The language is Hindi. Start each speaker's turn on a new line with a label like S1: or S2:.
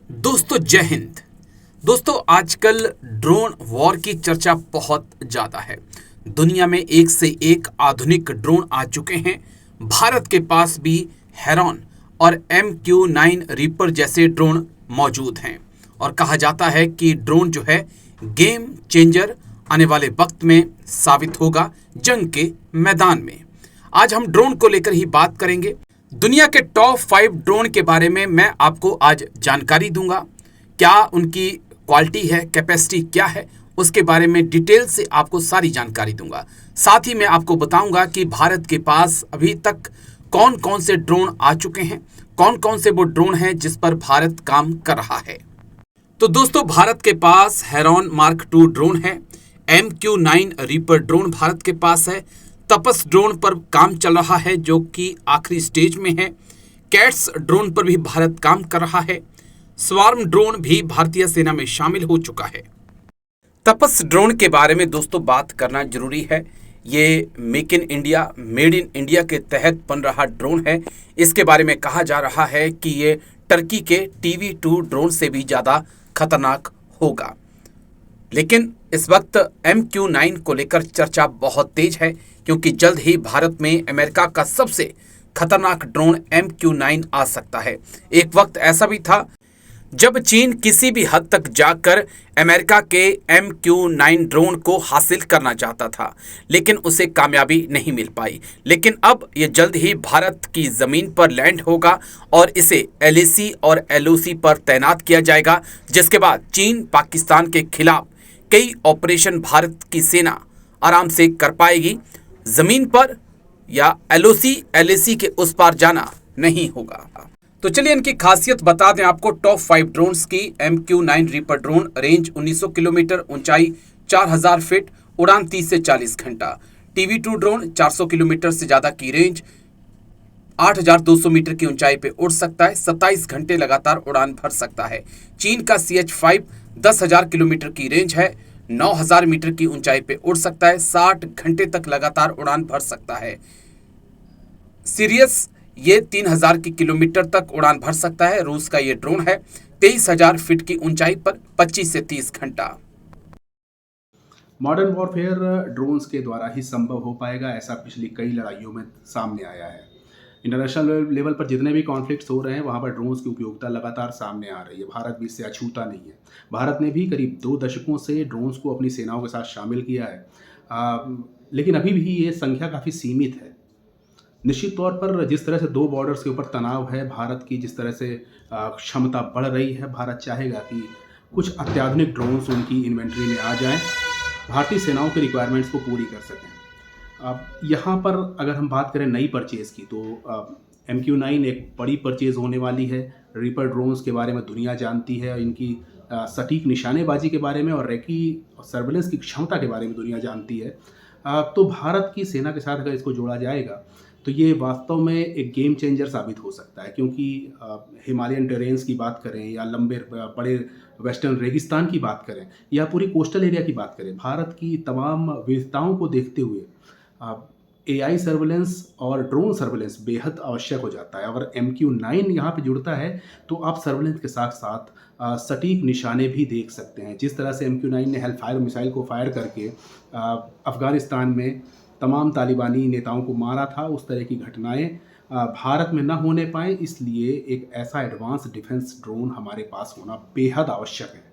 S1: दोस्तों जय हिंद। दोस्तों आजकल ड्रोन वॉर की चर्चा बहुत ज़्यादा है। दुनिया में एक से एक आधुनिक ड्रोन आ चुके हैं। भारत के पास भी हेरॉन और MQ-9 रीपर जैसे ड्रोन मौजूद हैं और कहा जाता है कि ड्रोन जो है गेम चेंजर आने वाले वक्त में साबित होगा जंग के मैदान में। आज हम ड्रोन को लेकर ही बात करेंगे। दुनिया के टॉप 5 ड्रोन के बारे में मैं आपको आज जानकारी दूंगा। क्या उनकी क्वालिटी है, कैपेसिटी क्या है, उसके बारे में डिटेल से आपको सारी जानकारी दूंगा। साथ ही मैं आपको बताऊंगा कि भारत के पास अभी तक कौन कौन से ड्रोन आ चुके हैं, कौन कौन से वो ड्रोन हैं जिस पर भारत काम कर रहा है। तो दोस्तों भारत के पास हेरॉन मार्क 2 ड्रोन है। MQ-9 रीपर ड्रोन भारत के पास है। तपस ड्रोन पर काम चल रहा है जो कि आखिरी स्टेज में है। कैट्स ड्रोन पर भी भारत काम कर रहा है। स्वार्म ड्रोन भी भारतीय सेना में शामिल हो चुका है। तपस ड्रोन के बारे में दोस्तों बात करना जरूरी है। ये make in India, made in India के तहत बन रहा ड्रोन है। इसके बारे में कहा जा रहा है कि ये टर्की के TV2 ड्रोन से भी ज़्यादा खतरनाक होगा। लेकिन इस वक्त MQ-9 को लेकर चर्चा बहुत तेज है क्योंकि जल्द ही भारत में अमेरिका का सबसे खतरनाक ड्रोन MQ-9 आ सकता है। एक वक्त ऐसा भी था जब चीन किसी भी हद तक जाकर अमेरिका के MQ-9 ड्रोन को हासिल करना चाहता था, लेकिन उसे कामयाबी नहीं मिल पाई। लेकिन अब ये जल्द ही भारत की ज़मीन पर लैंड होगा और इसे LAC और LOC पर तैनात किया जाएगा, जिसके बाद चीन पाकिस्तान के खिलाफ कई ऑपरेशन भारत की सेना आराम से कर पाएगी। ज़मीन पर या LOC LAC के उस पार जाना नहीं होगा। तो चलिए इनकी खासियत बता दें आपको। टॉप 5 ड्रोन्स की। MQ-9 reaper drone, range 1900 kilometre, ऊंचाई 4000 फीट, उड़ान 30 से 40 घंटा। TV2 ड्रोन 400 किलोमीटर से ज़्यादा की रेंज, 8200 मीटर की ऊंचाई पे उड़ सकता है, 27 घंटे लगातार उड़ान भर सकता है। चीन का CH-5 10,000 किलोमीटर की रेंज है, 9000 मीटर की ऊंचाई पे उड़ सकता है, 60 घंटे तक लगातार उड़ान भर सकता है। सीरियस ये 3000 किलोमीटर तक उड़ान भर सकता है। रूस का ये ड्रोन है, 23,000 फीट की ऊंचाई पर 25 से 30 घंटा।
S2: मॉडर्न वॉरफेयर ड्रोन्स के द्वारा ही संभव हो पाएगा, ऐसा पिछली कई लड़ाइयों में सामने आया है। इंटरनेशनल लेवल पर जितने भी कॉन्फ्लिक्ट्स हो रहे हैं वहाँ पर ड्रोन्स की उपयोगिता लगातार सामने आ रही है। भारत भी इससे अछूता नहीं है। भारत ने भी करीब 2 दशकों से ड्रोन्स को अपनी सेनाओं के साथ शामिल किया है, लेकिन अभी भी ये संख्या काफ़ी सीमित है। निश्चित तौर पर जिस तरह से 2 बॉर्डर्स के ऊपर तनाव है, भारत की जिस तरह से क्षमता बढ़ रही है, भारत चाहेगा कि कुछ अत्याधुनिक ड्रोन्स उनकी इन्वेंट्री में आ जाएं, भारतीय सेनाओं की रिक्वायरमेंट्स को पूरी कर सकें। अब यहाँ पर अगर हम बात करें नई परचेज़ की, तो MQ-9 एक बड़ी परचेज़ होने वाली है। रीपर ड्रोन्स के बारे में दुनिया जानती है, इनकी सटीक निशानेबाजी के बारे में और रेकी सर्वेलेंस की क्षमता के बारे में दुनिया जानती है। तो भारत की सेना के साथ अगर इसको जोड़ा जाएगा तो ये वास्तव में एक गेम चेंजर साबित हो सकता है, क्योंकि हिमालयन टेरेन्स की बात करें या लंबे बड़े वेस्टर्न रेगिस्तान की बात करें या पूरी कोस्टल एरिया की बात करें, भारत की तमाम विविधताओं को देखते हुए AI सर्वेलेंस और ड्रोन सर्वेलेंस बेहद आवश्यक हो जाता है। अगर MQ-9 यहाँ पे जुड़ता है तो आप सर्वेलेंस के साथ साथ सटीक निशाने भी देख सकते हैं। जिस तरह से MQ-9 ने हेलफायर मिसाइल को फायर करके अफ़गानिस्तान में तमाम तालिबानी नेताओं को मारा था, उस तरह की घटनाएं भारत में न होने पाए, इसलिए एक ऐसा एडवांस डिफेंस ड्रोन हमारे पास होना बेहद आवश्यक है।